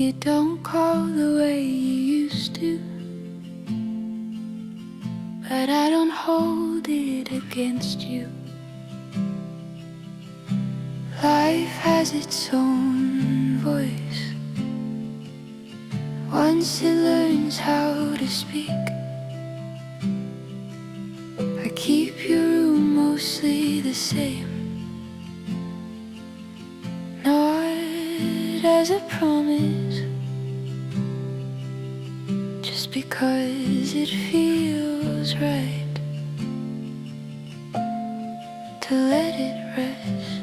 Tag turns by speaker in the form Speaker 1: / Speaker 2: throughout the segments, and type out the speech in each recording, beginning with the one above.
Speaker 1: You don't call the way you used to, but I don't hold it against you. Life has its own voice. Once it learns how to speak, I keep your room mostly the same, not as a promise, just because it feels right to let it rest.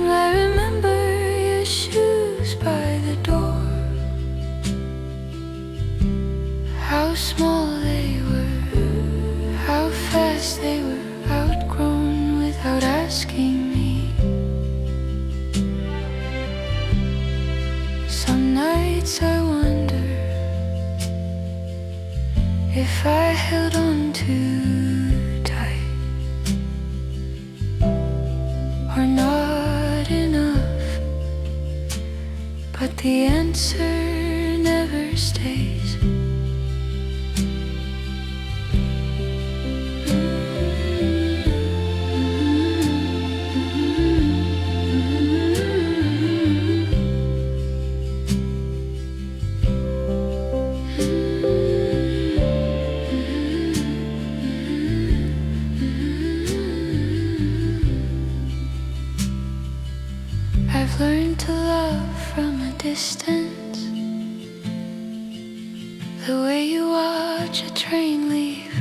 Speaker 1: I remember your shoes by the door, how small they were, how fast they were outgrown without asking me. Some nights I wonder if I held on too tight, or not enough, but the answer never stays. I've learned to love from a distance, the way you watch a train leave,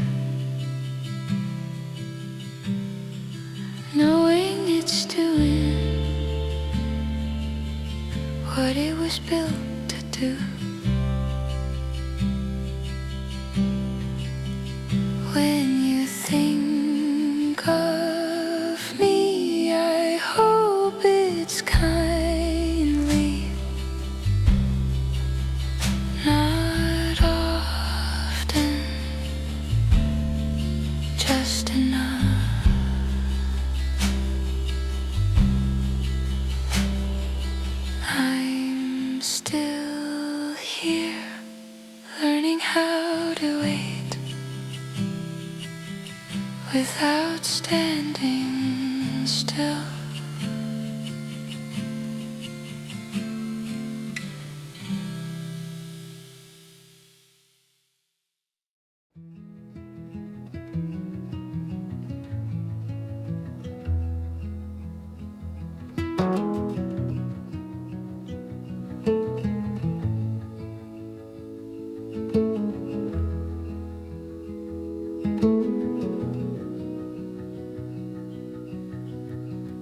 Speaker 1: knowing it's doing what it was built to do. When you think of me, I hope it's kindly, not often, just enough. I'm still here, learning how to wait without standing still.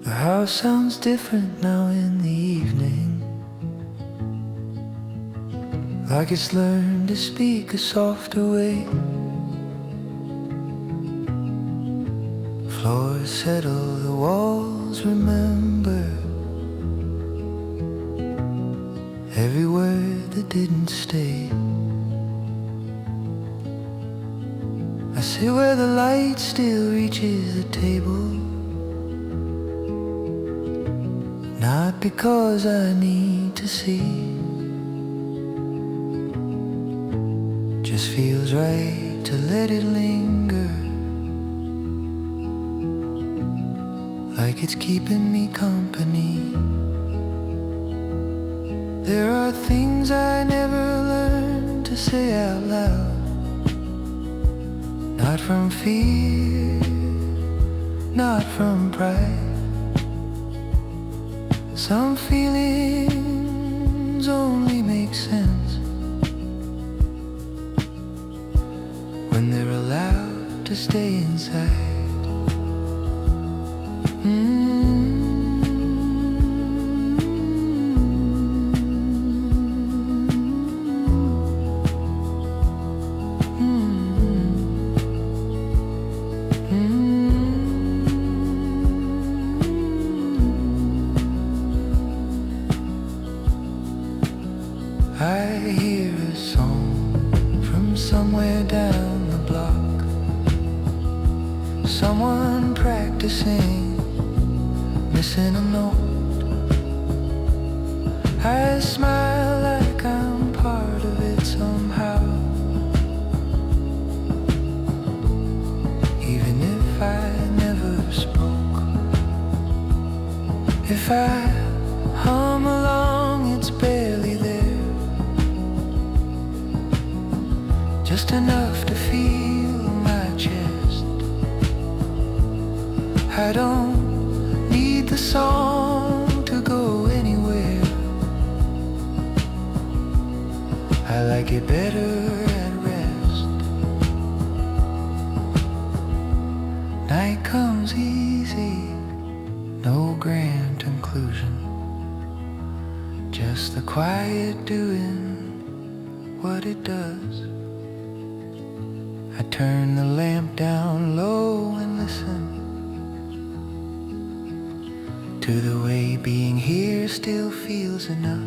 Speaker 2: The house sounds different now in the evening, like it's learned to speak a softer way. Floors settle, the walls remember every word that didn't stay. I sit where the light still reaches the table, not because I need to see, just feels right to let it linger, like it's keeping me company. There are things I never learned to say out loud, not from fear, not from pride. Some feelings only make sense when they're allowed to stay inside. I hear a song from somewhere down the block, someone practicing practicing, missing a note. I smile like I'm part of it somehow, even if I never spoke. If I hum along, it's barely there, just enough to feel my chest. I don't need the song to go anywhere. I like it better at rest. Night comes easy, no grand conclusion, just the quiet doing what it does. I turn the lamp down low and listen to the way being here still feels enough.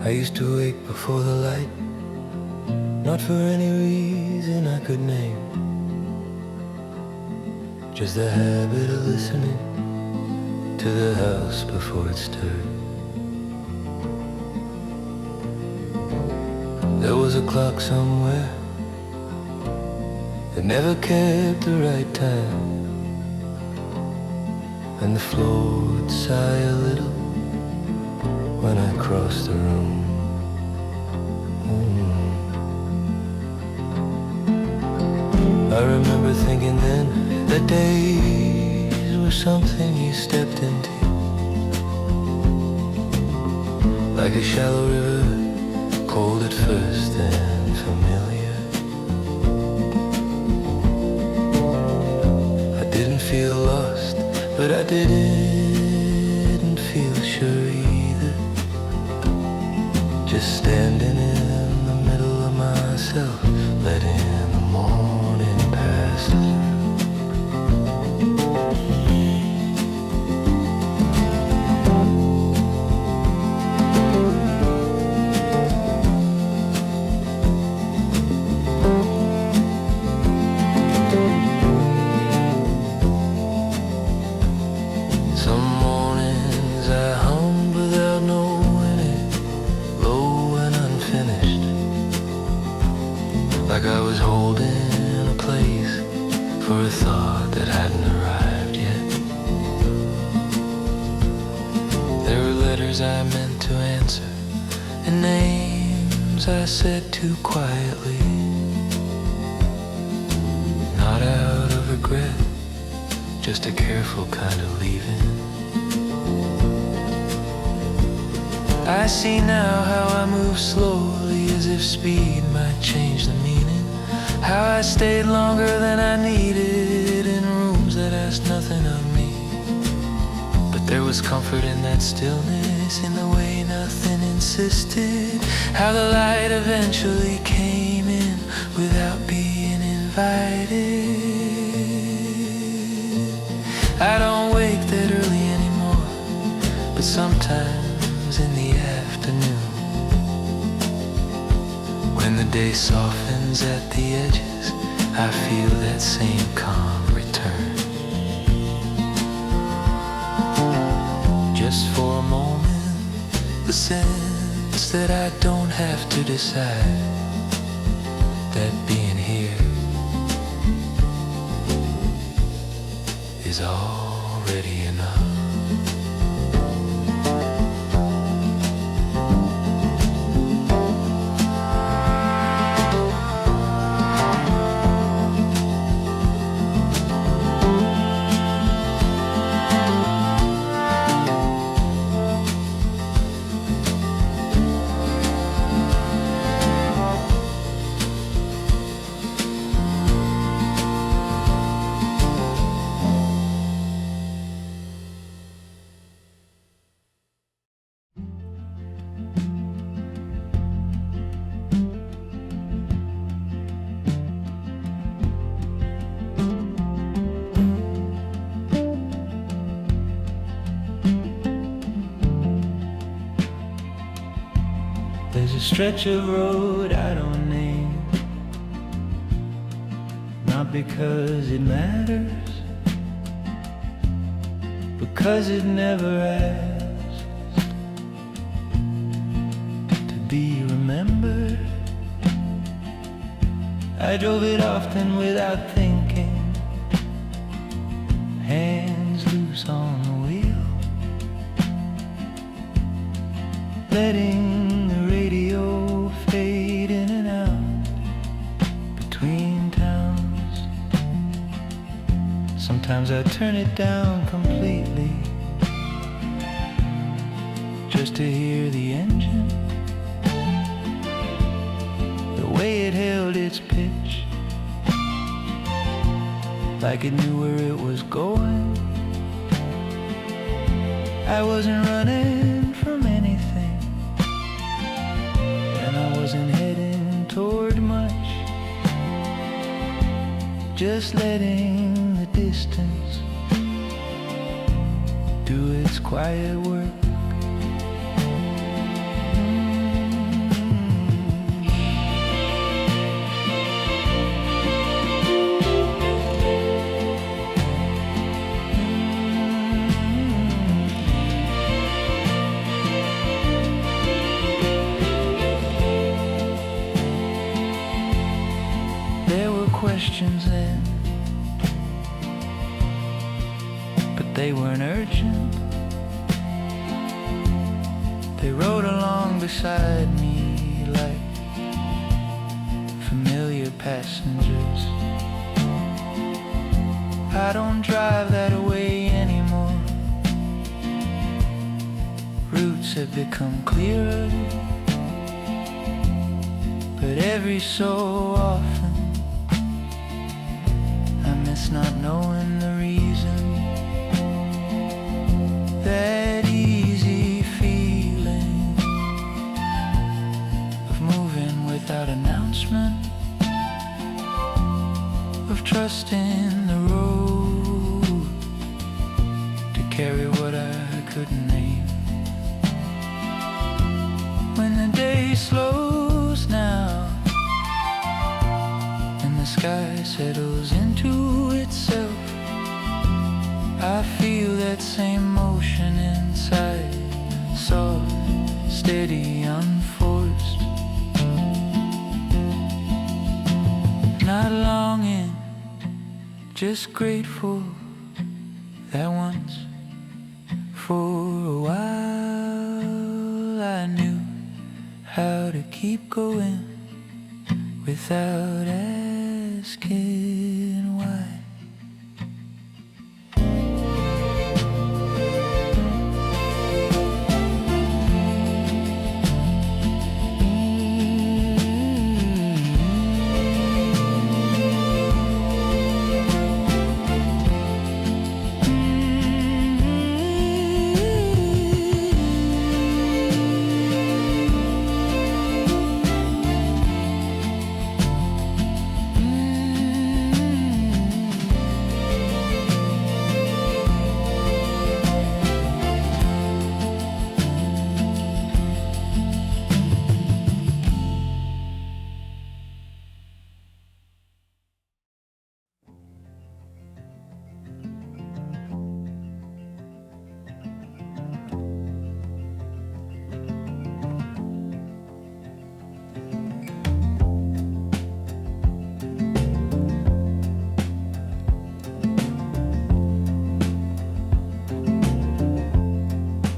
Speaker 2: I used to wake before the light, not for any reason I could name, just the habit of listening to the house before it stirred. There was a clock somewhere that never kept the right time, and the floor would sigh a little when I crossed the room. I remember thinking then that days were something you stepped into, like a shallow river, cold at first and familiar. I didn't feel lost, but I didn't feel sure either, just standing in the middle of myself, letting the morning pass through. Some mornings I hummed without knowing it, low and unfinished, like I was holding a place for a thought that hadn't arrived yet. There were letters I meant to answer, and names I said too quietly, not out of regret, just a careful kind of leaving. I see now how I move slowly, as if speed might change the meaning, how I stayed longer than I needed in rooms that asked nothing of me. But there was comfort in that stillness, in the way nothing insisted, how the light eventually came in without being invited. I don't wake that early anymore, but sometimes in the afternoon, when the day softens at the edges, I feel that same calm return. Just for a moment, the sense that I don't have to decide, that being here is already enough. There's a stretch of road I don't name, not because it matters, because it never asks to be remembered. I drove it often without thinking, hands loose on the wheel, letting the radio fade in and out between towns. Sometimes I turn it down completely just to hear the engine, the way it held its pitch, like it knew where it was going. I wasn't running from anything, and I wasn't heading toward much, just letting the distance do its quiet work. Questions then, but they weren't urgent. They rode along beside me like familiar passengers. I don't drive that way anymore. Routes have become clearer, but every so often not knowing the reason. That easy feeling of moving without announcement, of trusting the road to carry what I couldn't name. When the day slows down and the sky settles into itself, I feel that same motion inside, soft, steady, unforced. Not longing, just grateful that once, for a while, I knew how to keep going without asking why.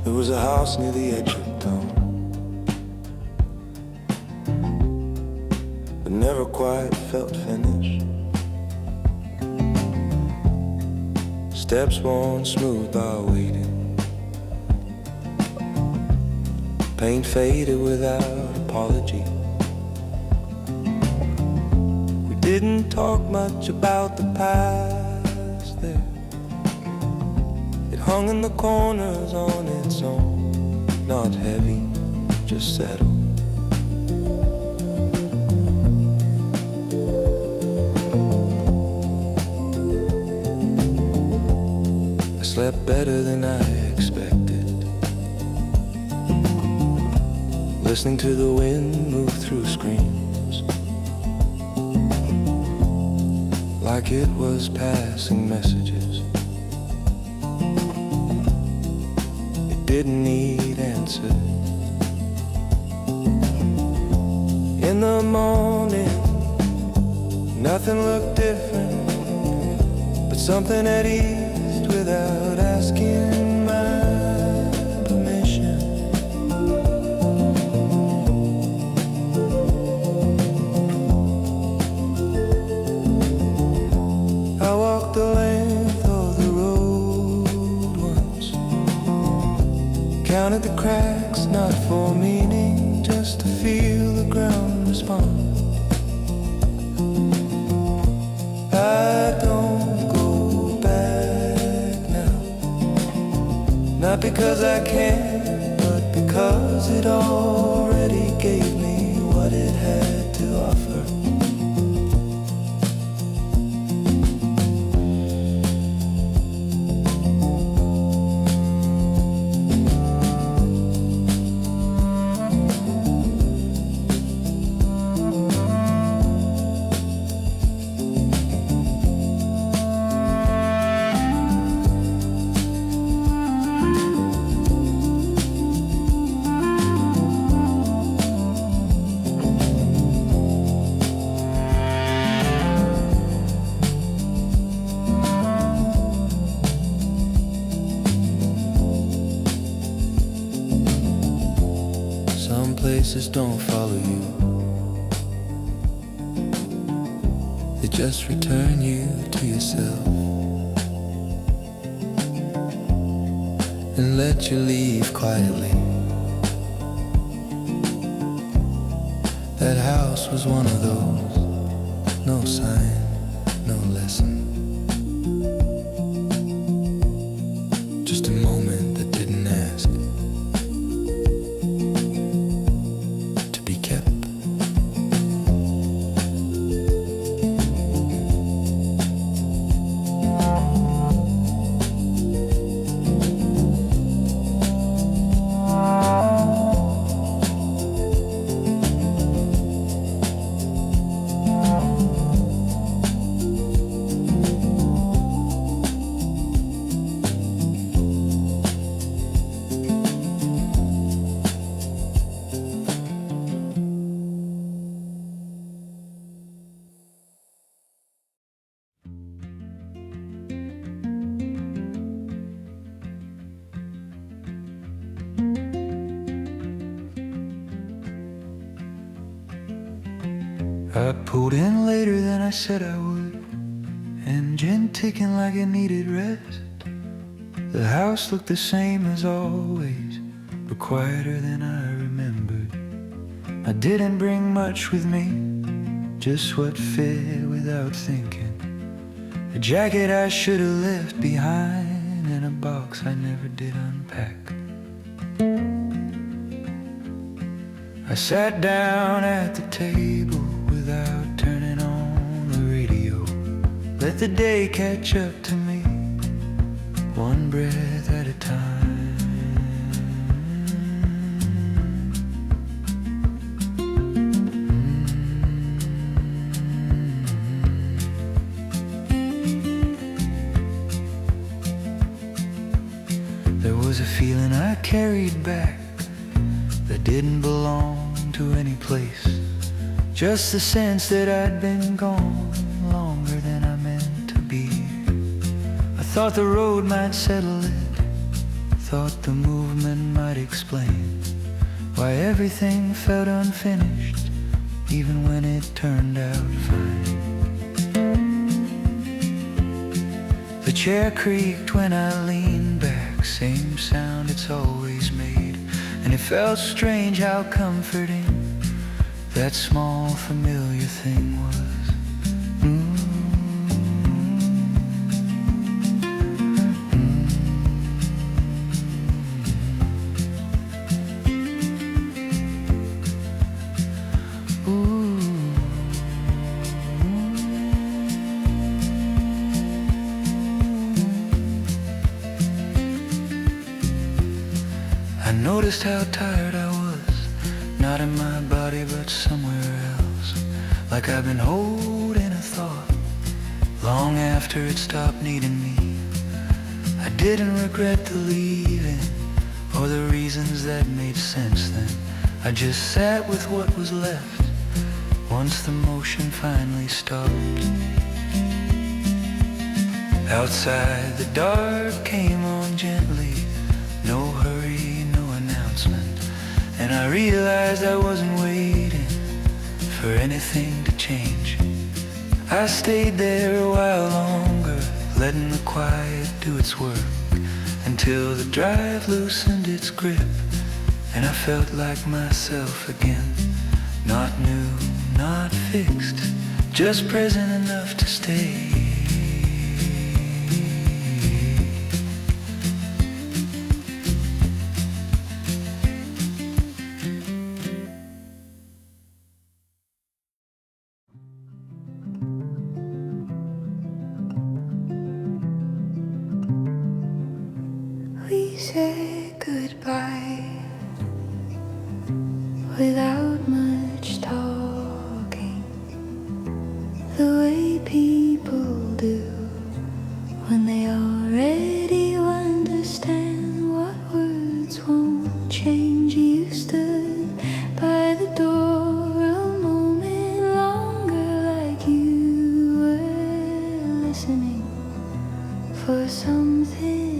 Speaker 3: There was a house near the edge of town that never quite felt finished. Steps worn smooth by waiting, paint faded without apology. We didn't talk much about the past there. It hung in the corners on its own, not heavy, just settled. I slept better than I expected. listening to the wind move through screams, like it was passing messages. It didn't need answers. In the morning, nothing looked different, but something had eased without asking my permission. I walked the length of the road once, counted the cracks, not for meaning, just to feel the ground respond. I don't go back now, not because I can, but because it already gave me what it had to offer. Places don't follow you, they just return you to yourself and let you leave quietly. That house was one of those, no sign, no lesson, just a moment that didn't ask. I pulled in later than I said I would, engine ticking like it needed rest. The house looked the same as always, but quieter than I remembered. I didn't bring much with me, just what fit without thinking. A jacket I should have left behind, and a box I never did unpack. I sat down at the table without turning on the radio. Let the day catch up to me, one breath at a time. There was a feeling I carried back that didn't belong to any place. Just the sense that I'd been gone longer than I meant to be. I thought the road might settle it, thought the movement might explain why everything felt unfinished, even when it turned out fine. The chair creaked when I leaned back, same sound it's always made, and it felt strange how comforting that small familiar thing was. I noticed how tired I was,
Speaker 2: not in my body but somewhere else, like I've been holding a thought long after it stopped needing me. I didn't regret the leaving or the reasons that made sense then. I just sat with what was left once the motion finally stopped. Outside the dark came on gently, no hurry, no announcement, and I realized I wasn't waiting for anything to change. I stayed there a while longer, letting the quiet do its work, until the drive loosened its grip and I felt like myself again. Not new, not fixed, just present enough to stay.
Speaker 1: We said goodbye without much talking, the way people do when they already understand what words won't change. You stood by the door a moment longer, like you were listening for something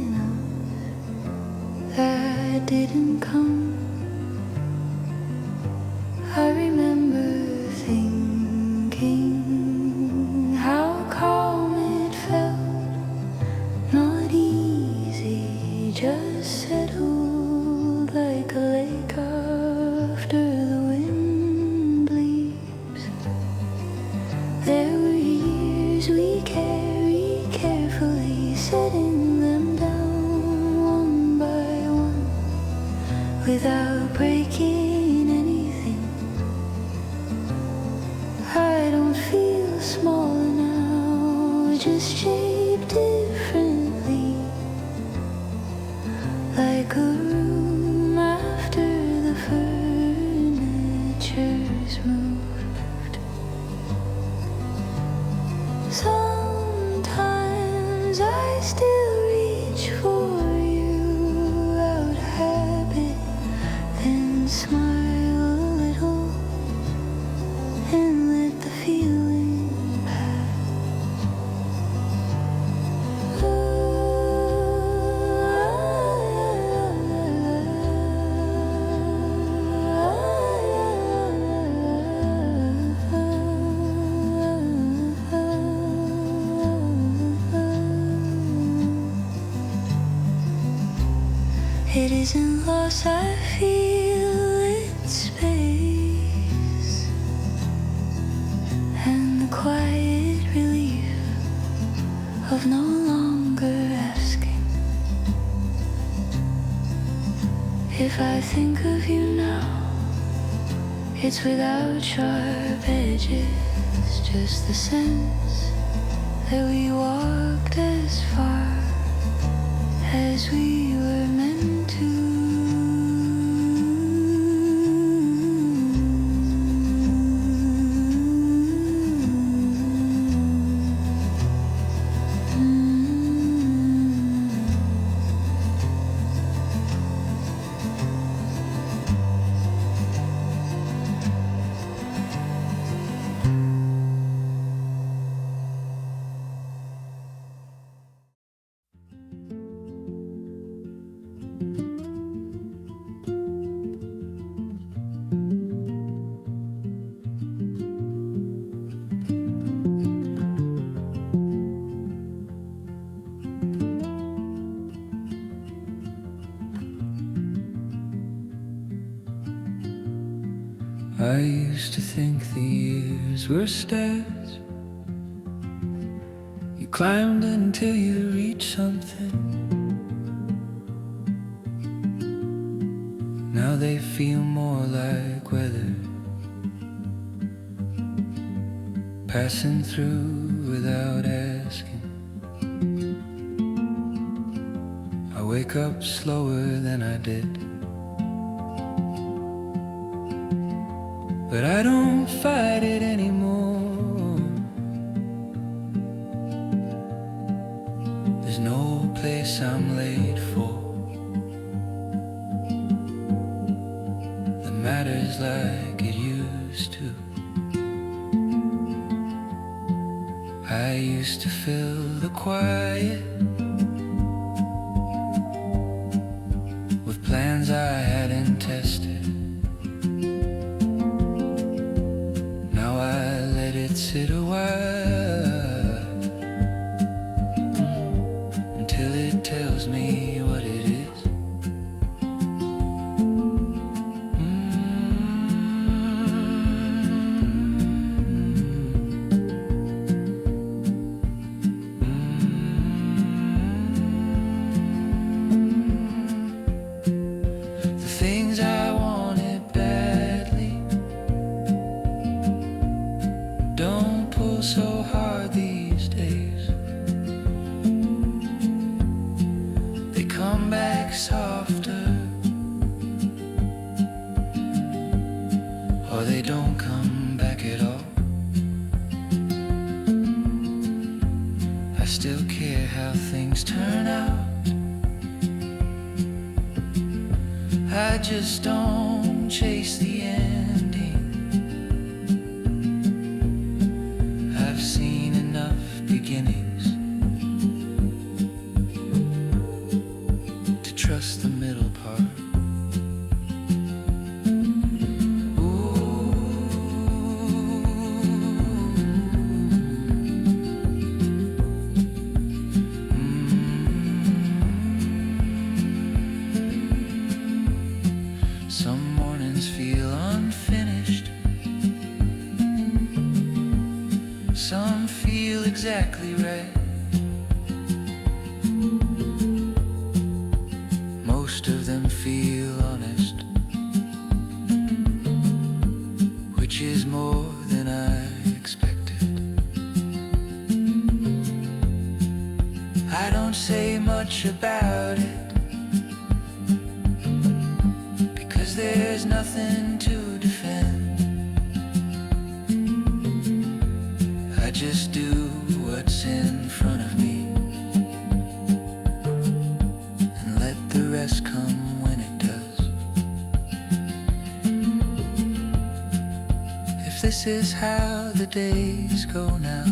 Speaker 1: that didn't come. I remember thinking how calm it felt, not easy, just settled like a lake after the wind bleeds. There were years we carried carefully, setting them down one by one without breaking anything. I don't feel smaller now, just shaped differently, like a room after the furniture's moved. Sometimes I still reach for you out of habit, then smile a little and let the feeling pass. It isn't loss, I feel its space, and the quiet relief of no longer asking. If I think of you now, it's without sharp edges, just the sense that we walked as far as we were meant to.
Speaker 2: I used to think the years were stairs. You climbed until you reached something. Now they feel more like weather, passing through without asking. I wake up slower than I did. but I don't fight it anymore. There's no place I'm late for that matters like it used to. I used to fill the quiet with plans I hadn't tested. Now I let it sit a while until it tells me what it is. So hard these days, they come back softer, or they don't come back at all. I still care how things turn out, I just don't chase the ending. I've seen enough beginnings to trust the middle part. Some mornings feel unfinished, some feel exactly right. Most of them feel honest, which is more than I expected. I don't say much about it, because there's nothing to defend. I just do what's in front of me and let the rest come when it does. If this is how the days go now,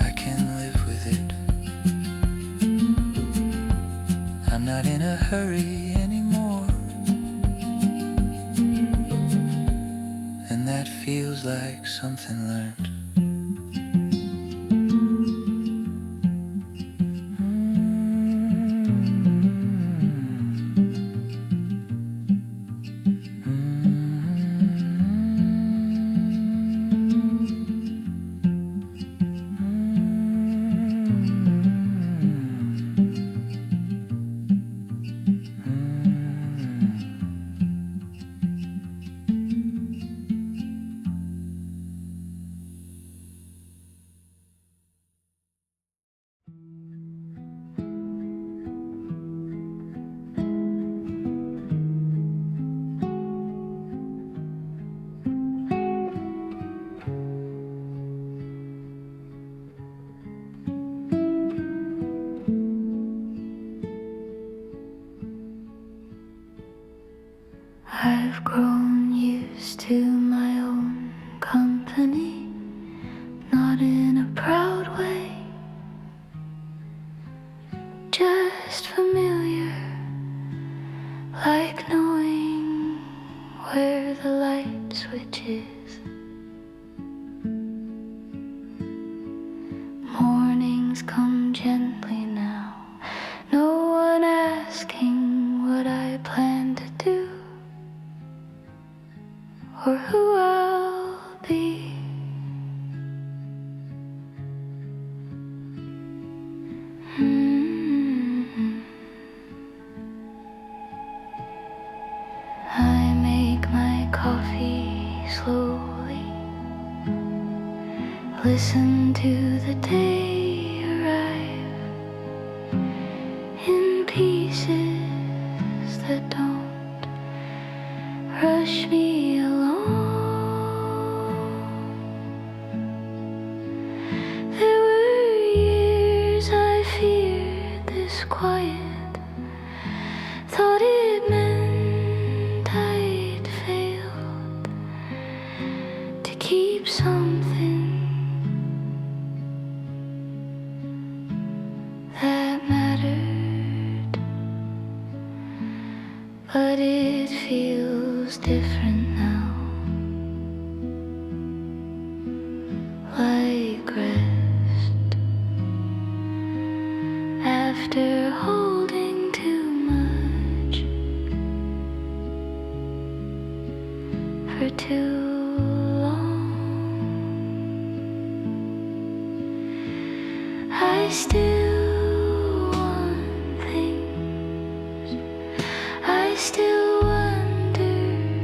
Speaker 2: I can live with it. I'm not in a hurry anymore, and that feels like something learned.
Speaker 1: I've grown used to my own company, not in a proud way, just familiar, like knowing where the light switch is. Mornings come gently now, no one asking what I plan to do or who I'll be. I make my coffee slowly, listen to the day arrive in pieces that don't rush me along. There were years I feared this quiet, thought it meant I'd failed to keep something that mattered, but it feels different now, like rest after holding too much for too long. I still want things, I still wonder,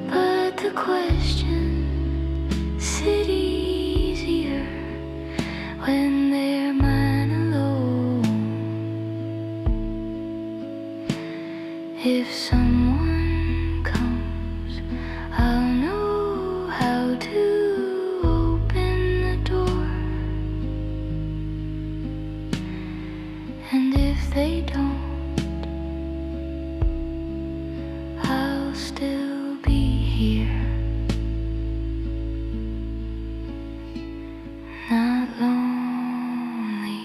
Speaker 1: but the questions sit easier when they're mine alone. If someone comes, I'll know how to open the door, and if they don't, I'll still be here, not lonely,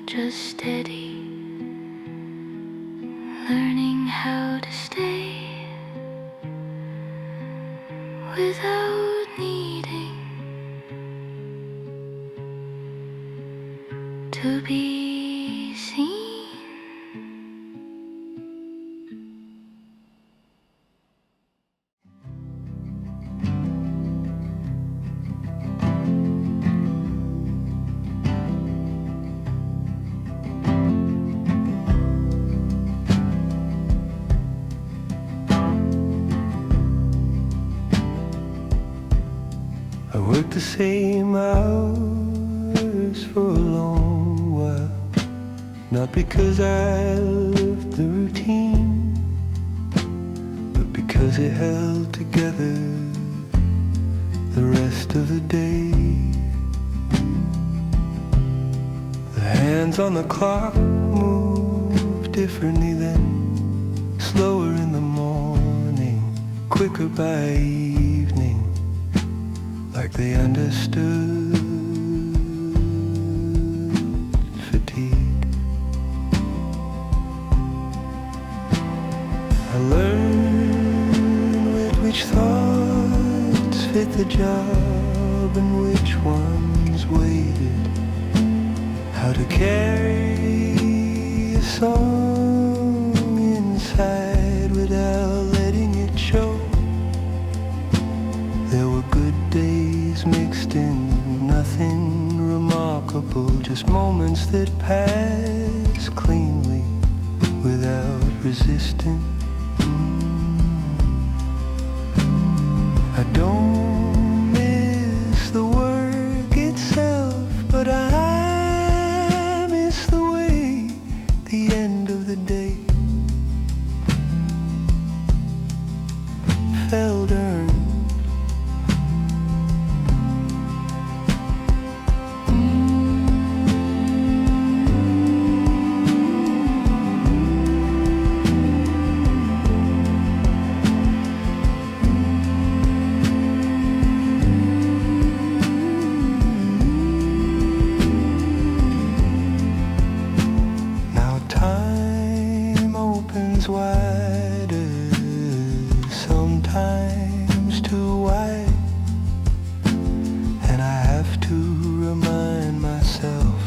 Speaker 1: just steady, learning how to stay without needing to be seen.
Speaker 3: I worked the same hours for a long while, not because I loved the routine, but because it held together the rest of the day. The hands on the clock move differently then, slower in the morning, quicker by evening, like they understood fatigue. I learned with which thoughts fit the job and which ones waited, how to carry a song inside without letting it show. There were good days mixed in, nothing remarkable, just moments that pass cleanly without resisting. I don't miss the work itself, but I miss the way the end of the day felt earned. Wider, sometimes too wide, and I have to remind myself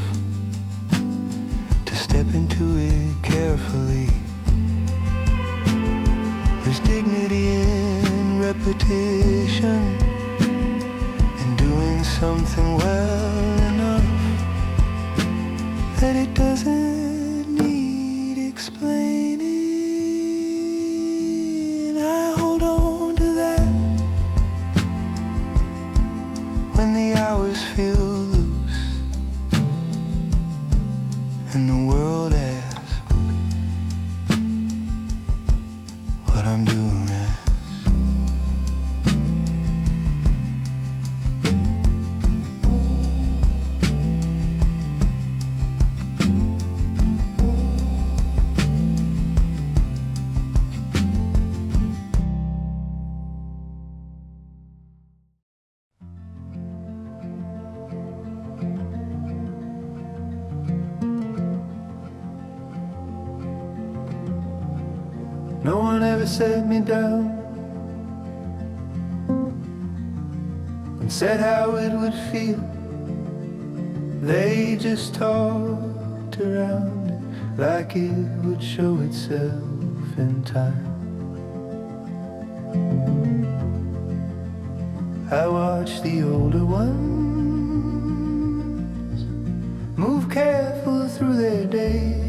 Speaker 3: to step into it carefully. There's dignity in repetition, in doing something well enough that it doesn't need explaining. Feel loose, and the world asks, No one ever set me down and said how it would feel. They just talked around it like it would show itself in time. I watched the older ones move careful through their days,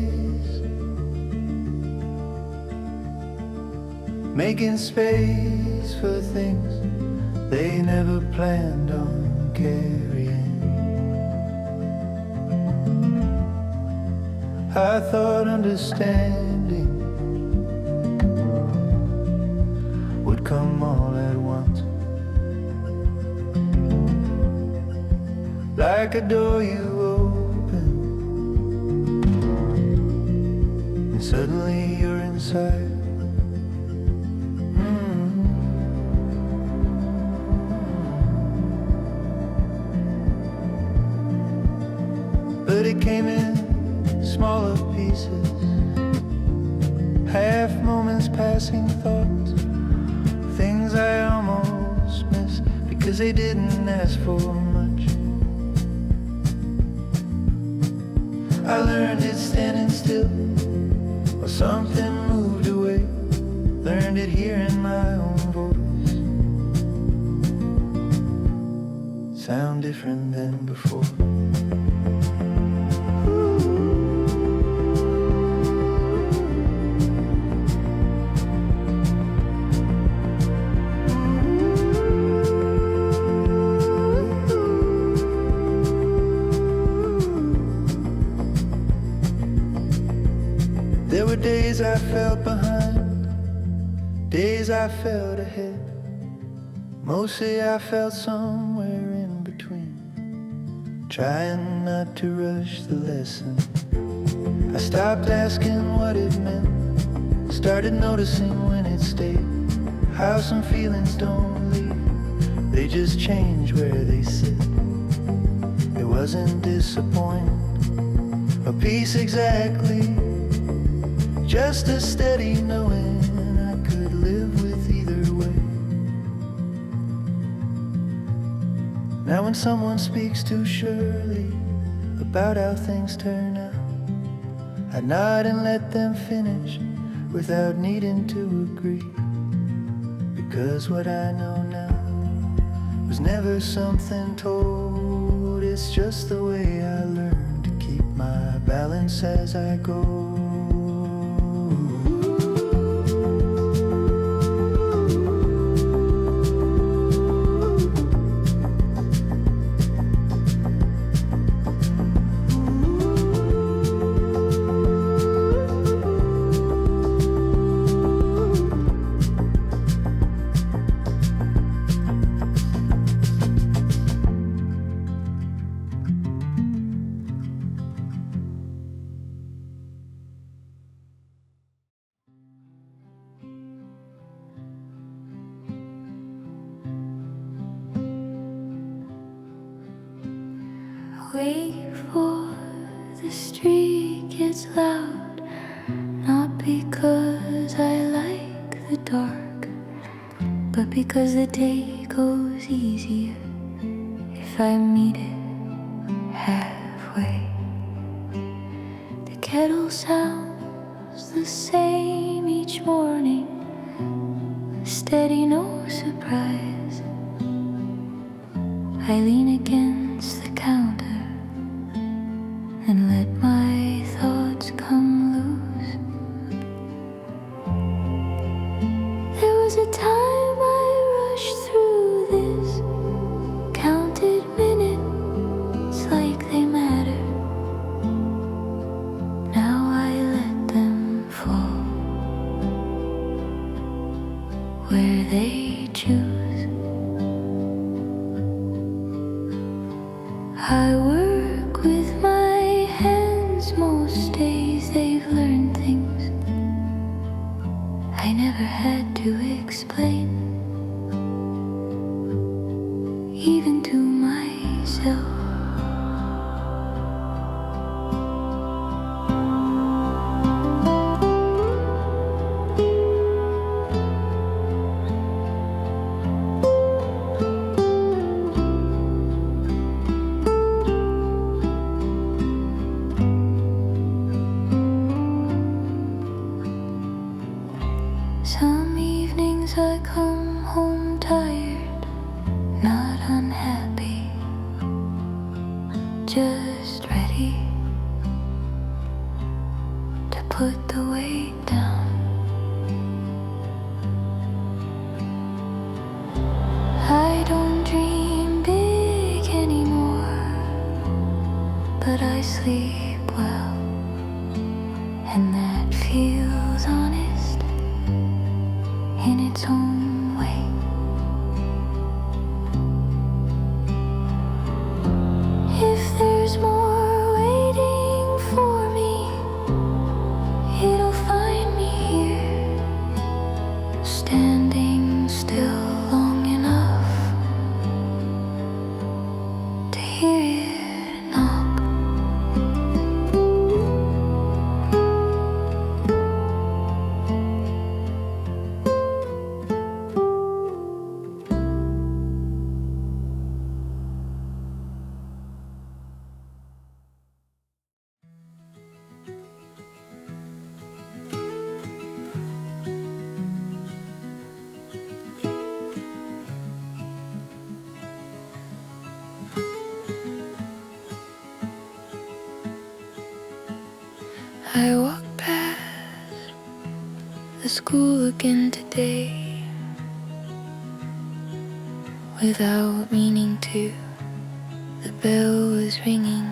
Speaker 3: making space for things they never planned on carrying. I thought understanding would come all at once, like a door you open and suddenly you're inside. But it came in smaller pieces, half moments, passing thoughts, things I almost missed because they didn't ask for much. I learned it standing still while something moved away, learned it hearing my own voice sound different than before. There were days I felt behind, days I felt ahead. Mostly I felt somewhere in between, trying not to rush the lesson. I stopped asking what it meant, started noticing when it stayed, how some feelings don't leave, they just change where they sit. It wasn't disappointing or peace exactly, just a steady knowing I could live with either way. Now when someone speaks too surely about how things turn out, I nod and let them finish without needing to agree, because what I know now was never something told. It's just the way I learn to keep my balance as I go.
Speaker 1: Wait for the street gets loud, not because I like the dark, but because the day goes easier if I meet it halfway. The kettle sounds the same each morning, steady, no surprise. I lean against the counter and let my thoughts come loose. There was a time I rushed through this, counted minutes like they matter. Now I let them fall where they choose. I I come home tired, not unhappy, just ready to put the weight down. I don't dream big anymore, but I sleep well, and that feels honest in its own way. If there's more waiting for me, it'll find me here, standing still long enough to hear it knock. I walked past the school again today, without meaning to. The bell was ringing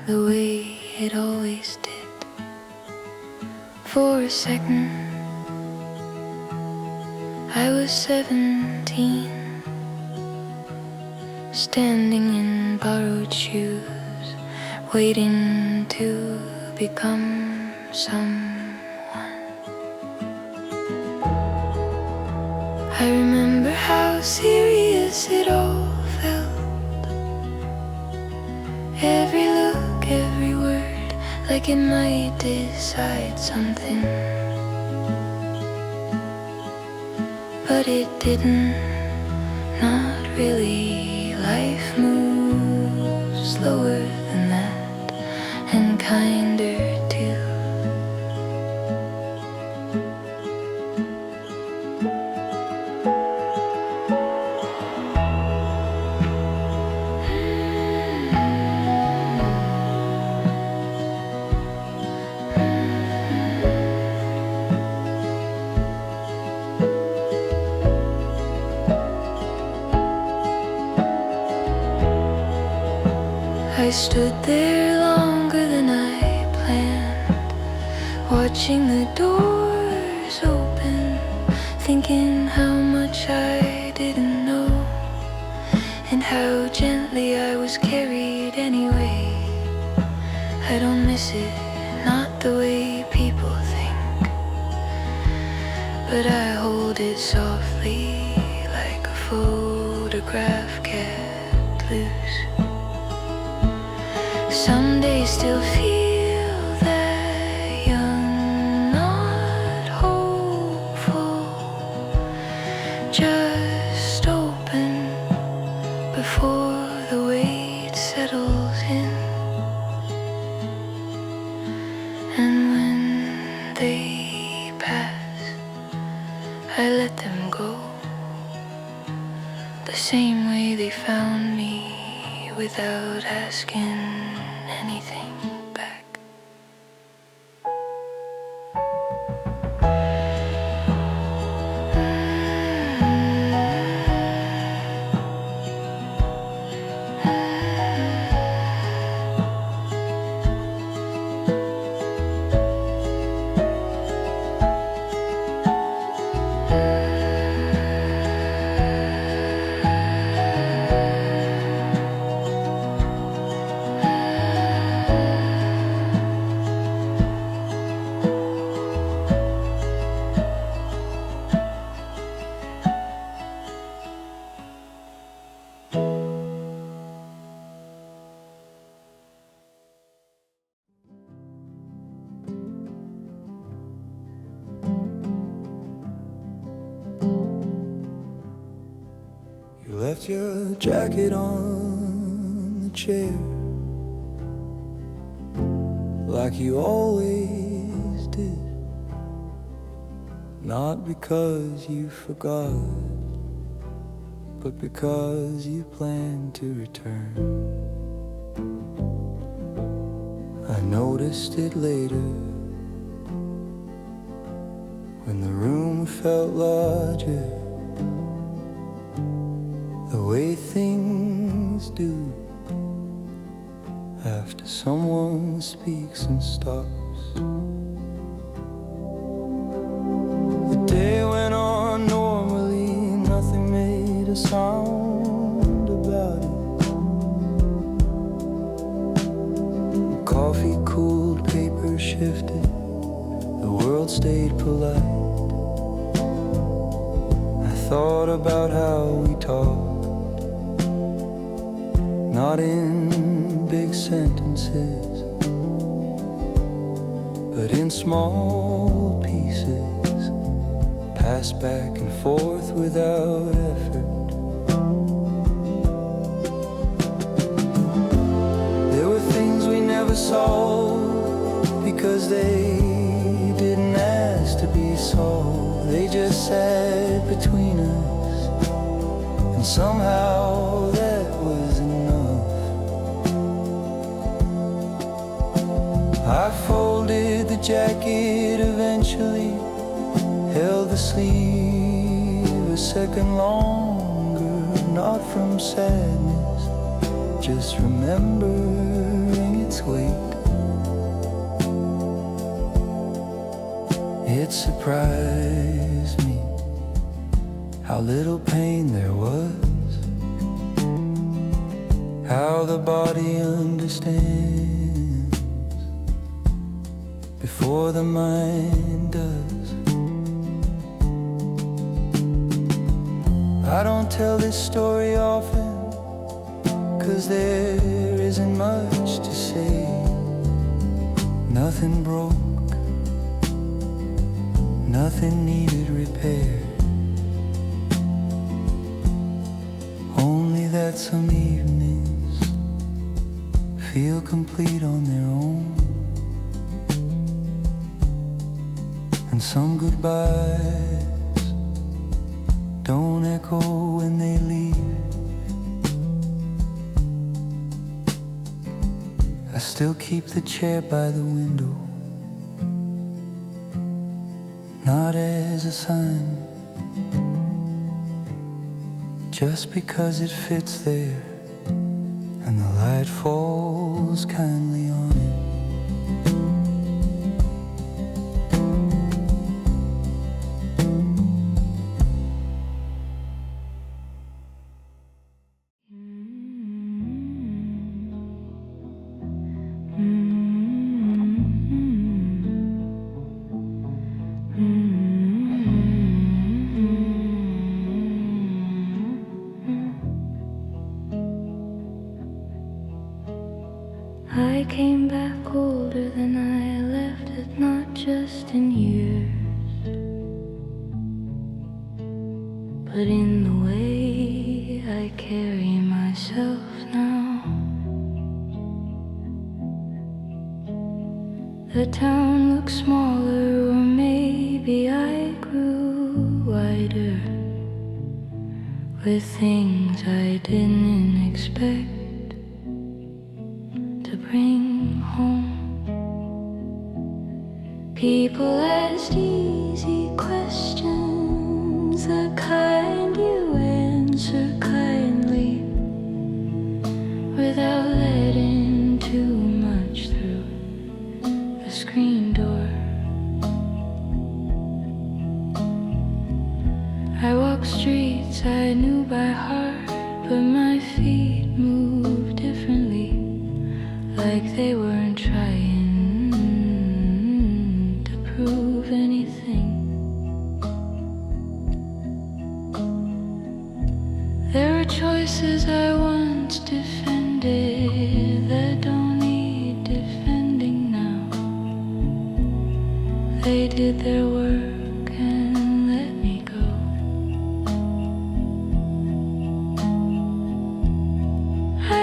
Speaker 1: the way it always did. For a second, I was 17, standing in borrowed shoes, waiting to become someone. I remember how serious it all felt. Every look, every word, like it might decide something. But it didn't, not really. Life moves slower than that, and kinder too. I stood there longer than I planned, watching the doors open, thinking how much I didn't know, and how gently I was carried anyway. I don't miss it, not the way people think, but I hold it softly like a photograph kept loose. Some days still feel that young, not hopeful, just open before the weight settles in. And when they pass, I let them go, the same way they found me, without asking anything back.
Speaker 3: You left your jacket on the chair, like you always did. not because you forgot, but because you plan to return. I noticed it later, when the room felt larger, the way things do after someone speaks and stops. The day went on normally, nothing made a sound about it. Coffee cooled, paper shifted, the world stayed polite. I thought about how we talked, not in big sentences, but in small pieces, passed back and forth without effort. There were things we never solved because they didn't ask to be solved. They just sat between us, and somehow that was enough. I folded the jacket eventually, held the sleeve a second longer, not from sadness, just remembering its weight. It surprised me how little pain there was, how the body understands before the mind does. I don't tell this story often, 'cause there isn't much to say. Nothing broke, nothing needed repair. Only that some evenings feel complete on their own, and some goodbyes don't echo when they leave. I still keep the chair by the window, not as a sign, just because it fits there and the light falls kindly on it.
Speaker 1: I came back older than I left it, not just in years, but in the way I carry myself now. The town looks smaller, or maybe I grew wider, with things I didn't expect to bring home. People asked easy questions, the kind you answer kindly, without letting too much through the screen door. I walked streets I knew by heart, but my feet moved differently, like they weren't trying to prove anything. There are choices I once defended that don't need defending now. They did their work and let me go.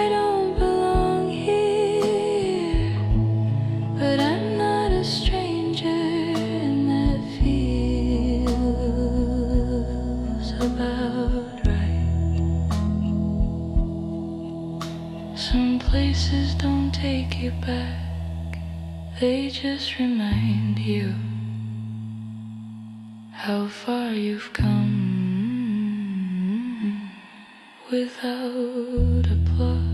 Speaker 1: I don't belong here, but I'm not a stranger, and that feels take you back, they just remind you how far you've come without applause.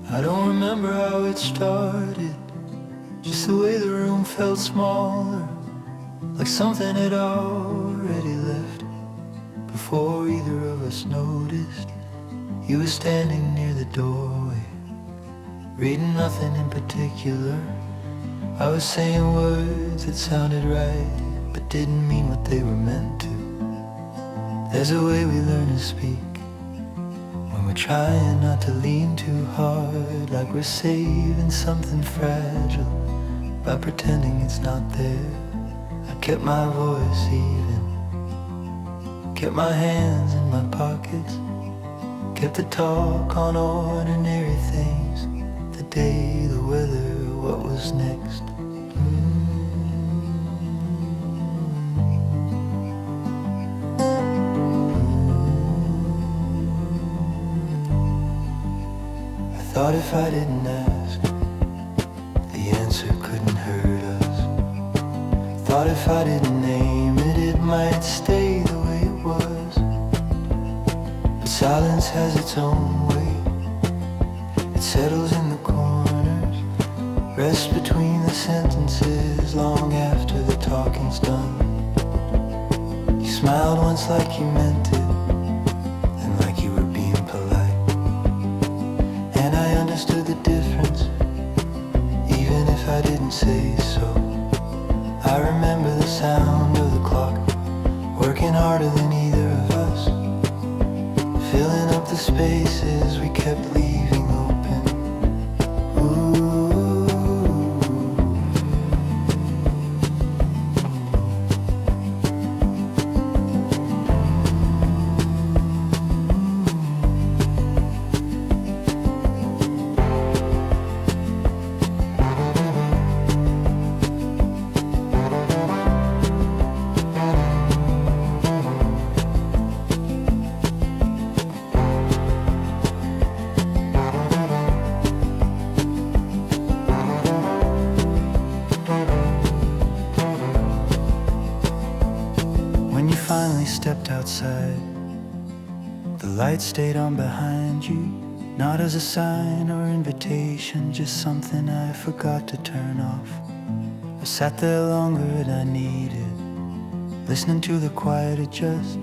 Speaker 2: I don't remember how it started, just the way the room felt smaller, like something had already left before either of us noticed. You were standing near the doorway, reading nothing in particular. I was saying words that sounded right, but didn't mean what they were meant to. There's a way we learn to speak when we're trying not to lean too hard, like we're saving something fragile by pretending it's not there. I kept my voice even, kept my hands in my pockets, kept the talk on ordinary things, the day, the weather, what was next. I thought if I didn't ask, the answer couldn't hurt us. Thought if I didn't name it, it might stay the way it was. But silence has its own way. It settles in the corners, rests between the sentences long after the talking's done. You smiled once like you meant it, and like you were being polite. And I understood the difference, even if I didn't say so. I remember the sound of the clock, working harder than either of us, filling up the spaces we kept leaving open. When you finally stepped outside, the light stayed on behind you, not as a sign or invitation, just something I forgot to turn off. I sat there longer than I needed, listening to the quiet adjust,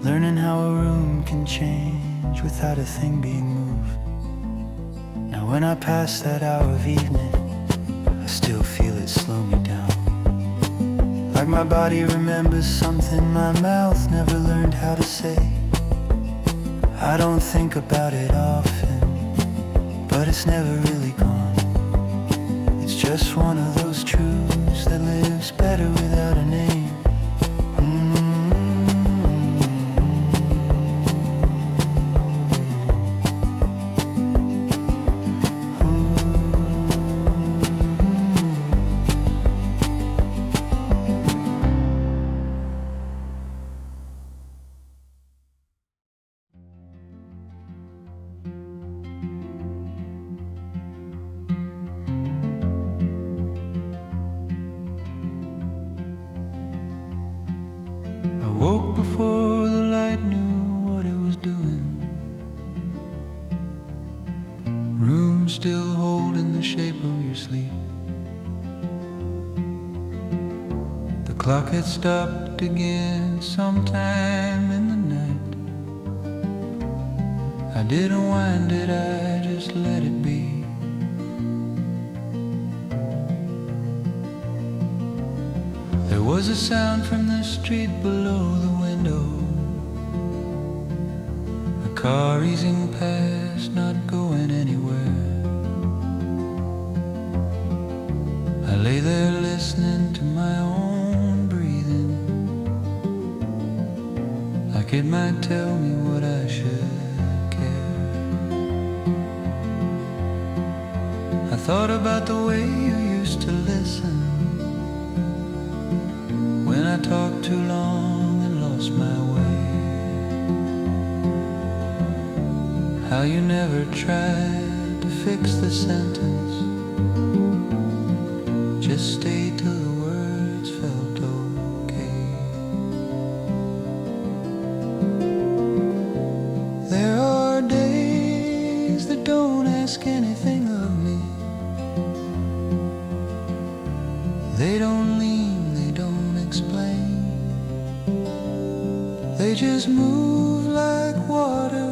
Speaker 2: learning how a room can change without a thing being moved. Now when I pass that hour of evening, I still feel it slow me down. Like my body remembers something my mouth never learned how to say. I don't think about it often, but it's never really gone. It's just one of those truths that lives better without a name. I woke before the light knew what it was doing. Room still holding the shape of your sleep. The clock had stopped again sometime in the night. I didn't wind it, I just let it be. There was a sound from the street below the window, car easing past, not going anywhere. I lay there listening to my own breathing, like it might tell me what I should care. I thought about the way you used to listen when I talked too long and lost my way. How you never tried to fix the sentence, just stayed till the words felt okay. There are days that don't ask anything of me. They don't lean, they don't explain. They just move like water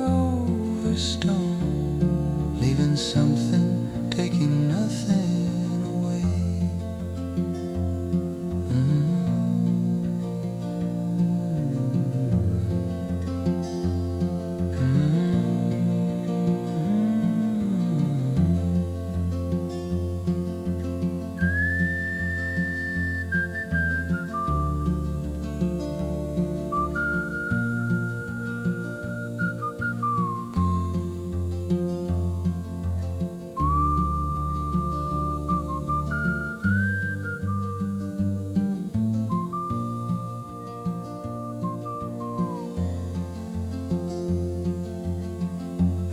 Speaker 2: over stone, leaving something, taking nothing away.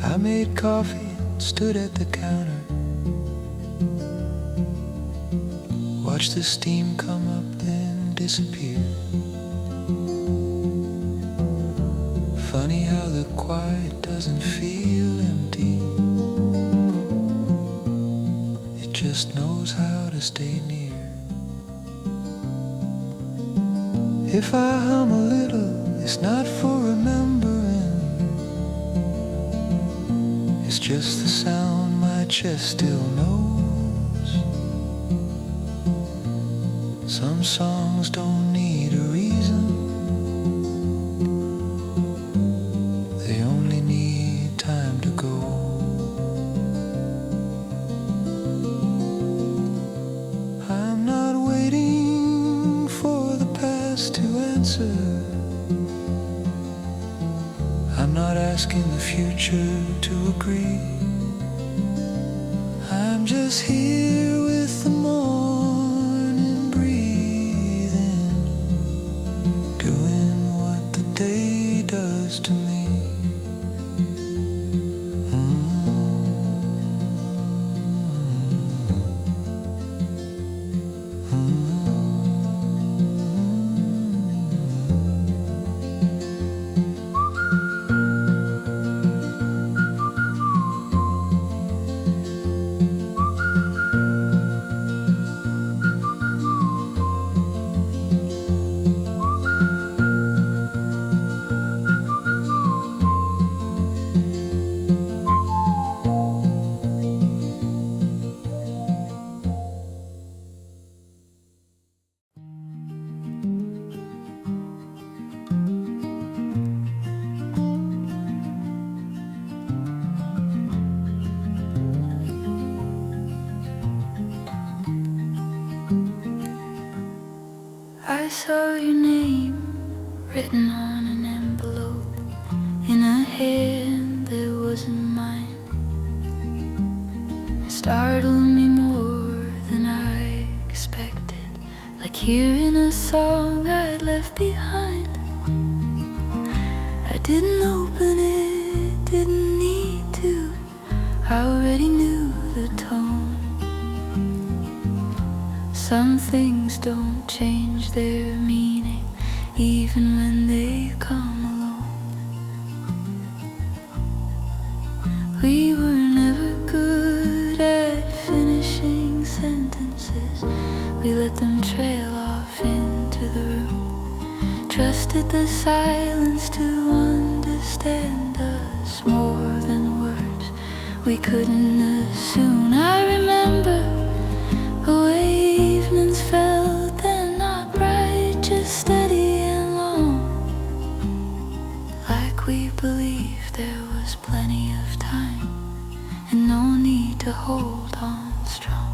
Speaker 2: I made coffee, stood at the counter, watched the steam come up then disappear. Funny how the quiet doesn't feel empty, it just knows how to stay near. If I hum a little, it's not for remembering, it's just the sound my chest still knows. Some songs don't need a reason, they only need time to go. I'm not waiting for the past to answer, I'm not asking the future to agree. I'm just here with the morning breathing, doing what the day does to me.
Speaker 1: I saw your name written on an envelope in a hand that wasn't mine. It startled me more than I expected, like hearing a song I'd left behind. I didn't open it, didn't need to, I already knew the tone. Some things don't change their meaning, even when they come along. We were never good at finishing sentences, we let them trail off into the room. Trusted the silence to understand us more than words we couldn't assume. I remember the way evenings felt, they're not bright, just steady and long, like we to hold on strong.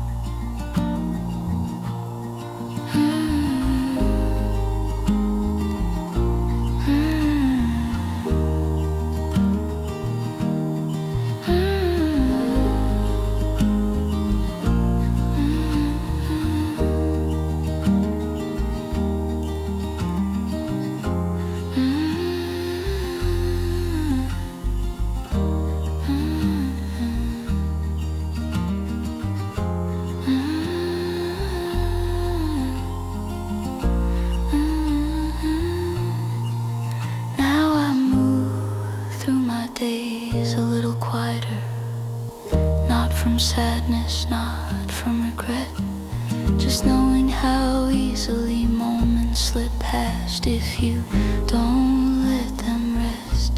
Speaker 1: Days a little quieter, not from sadness, not from regret, just knowing how easily moments slip past if you don't let them rest.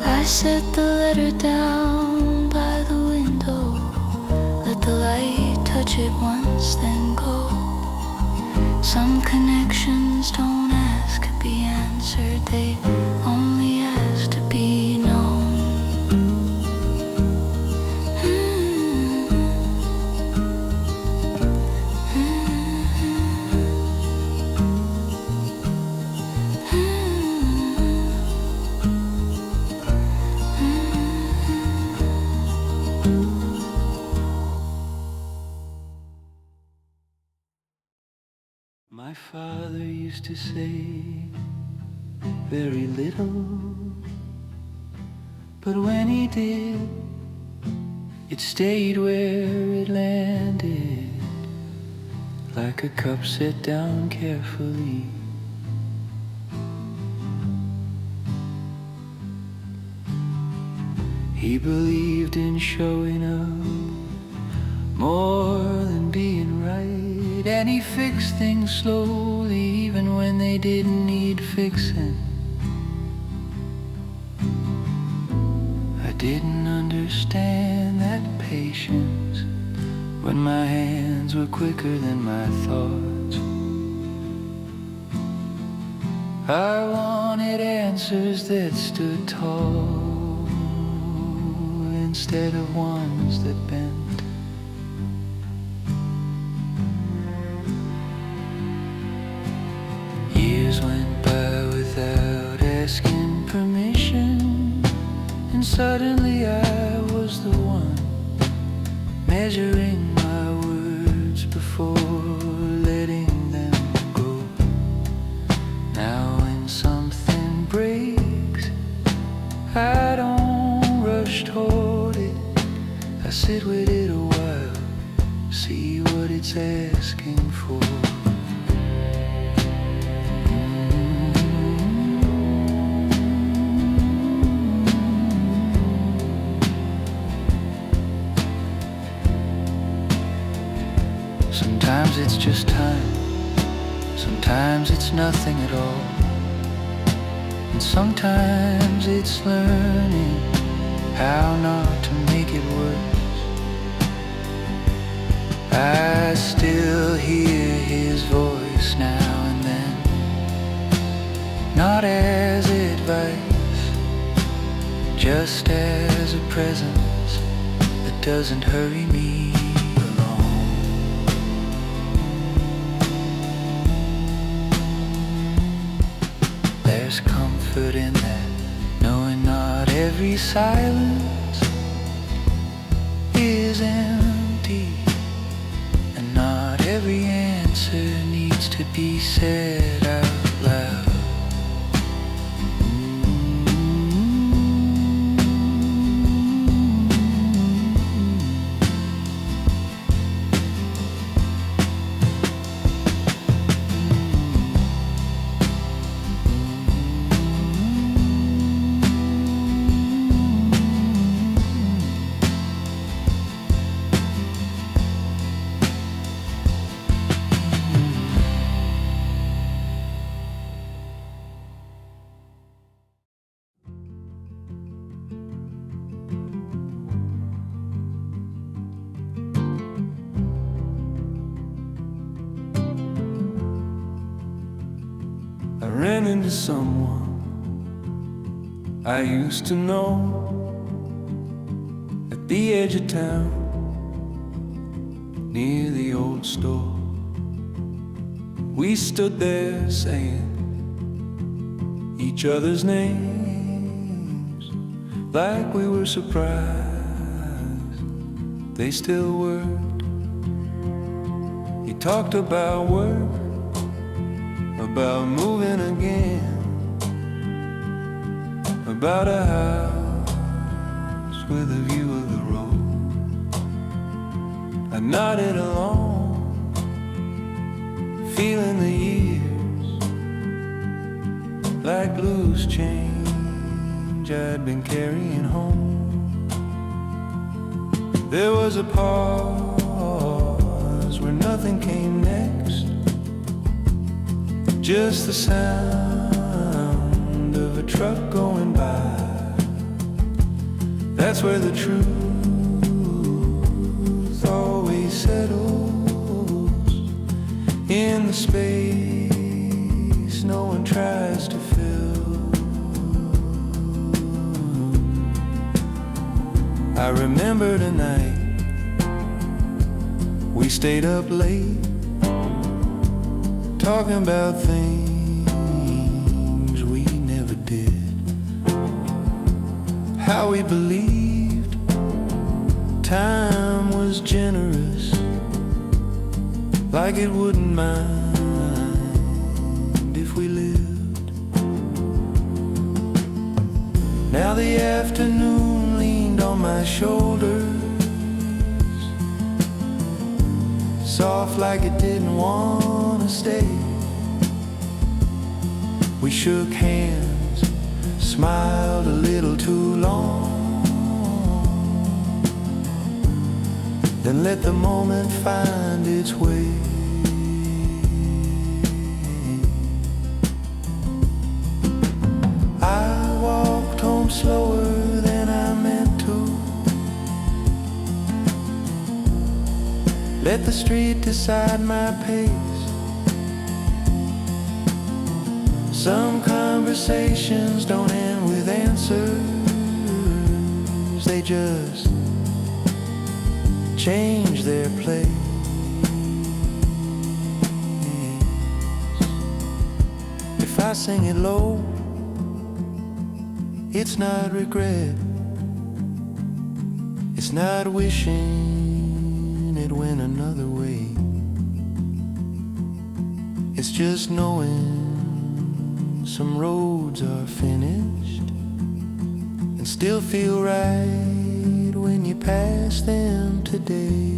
Speaker 1: I set the letter down by the window, let the light touch it once, then go. Some connections don't ask to be answered, they only ask to be known.
Speaker 2: My father used to say very little, but when he did, it stayed where it landed, like a cup set down carefully. He believed in showing up more than being right, and he fixed things slowly even when they didn't need fixing. I didn't understand that patience when my hands were quicker than my thoughts. I wanted answers that stood tall instead of ones that bent. Years went by without asking permission, and suddenly I was the one measuring my words before letting them go. Now when something breaks, I don't rush toward it. I sit with it a while, see what it's asking for. Sometimes it's just time, sometimes it's nothing at all, and sometimes it's learning how not to make it worse. I still hear his voice now and then, not as advice, just as a presence that doesn't hurry me along. There's comfort in that, knowing not every silence is empty, and not every answer needs to be said out loud. I ran into someone I used to know.
Speaker 3: the edge of town, near the old store. We stood there saying each other's names like we were surprised they still worked. He talked about work, about moving again, about a house with a view of the road. I nodded along, feeling the years like loose change I'd been carrying home. There was a pause where nothing came next, just the sound of a truck going by. That's where the truth always settles, in the space no one tries to fill. I remember the night we stayed up late, talking about things we never did, how we believed time was generous, like it wouldn't mind if we lived. Now the afternoon leaned on my shoulders, soft like it didn't want to stay. We shook hands, smiled a little too long, then let the moment find its way. I walked home slower than I meant to, let the street decide my pace. Some conversations don't end with answers, they just change their place. If I sing it low, it's not regret, it's not wishing it went another way. It's just knowing some roads are finished and still feel right when you pass them today.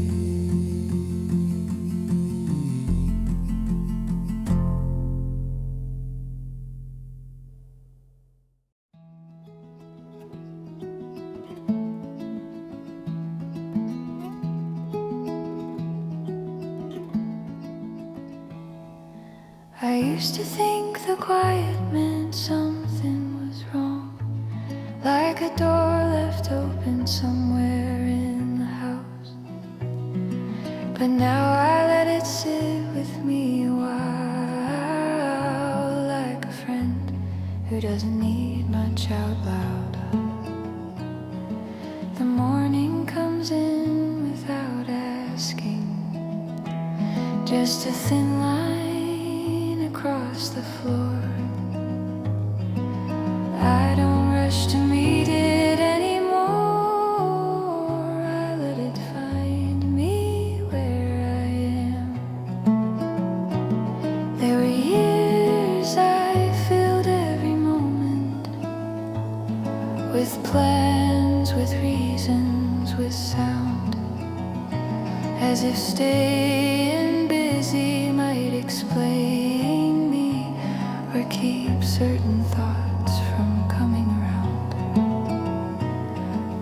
Speaker 1: I used to think the quiet meant something was wrong, like a door left open somewhere in the house. But now I let it sit with me a while, like a friend who doesn't need much out loud. The morning comes in without asking, just a thin line across the floor. I don't rush to meet it anymore, I let it find me where I am. There were years I filled every moment with plans, with reasons, with sound, as if staying busy might explain me or keep certain thoughts from coming around.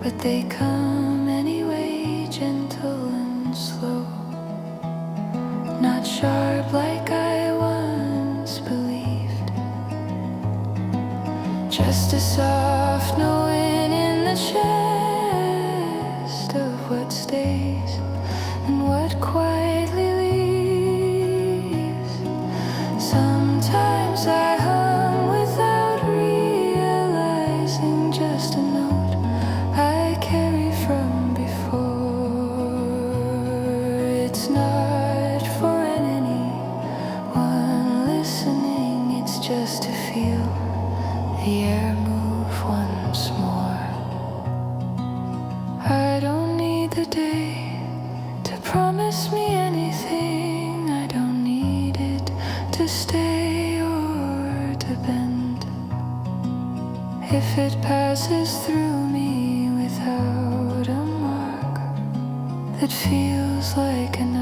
Speaker 1: But they come anyway, gentle and slow, not sharp like I once believed, just a soft knowing in the chest of what stays and what quietly leaves. Sometimes I hum without realizing, just a note I carry from It feels like an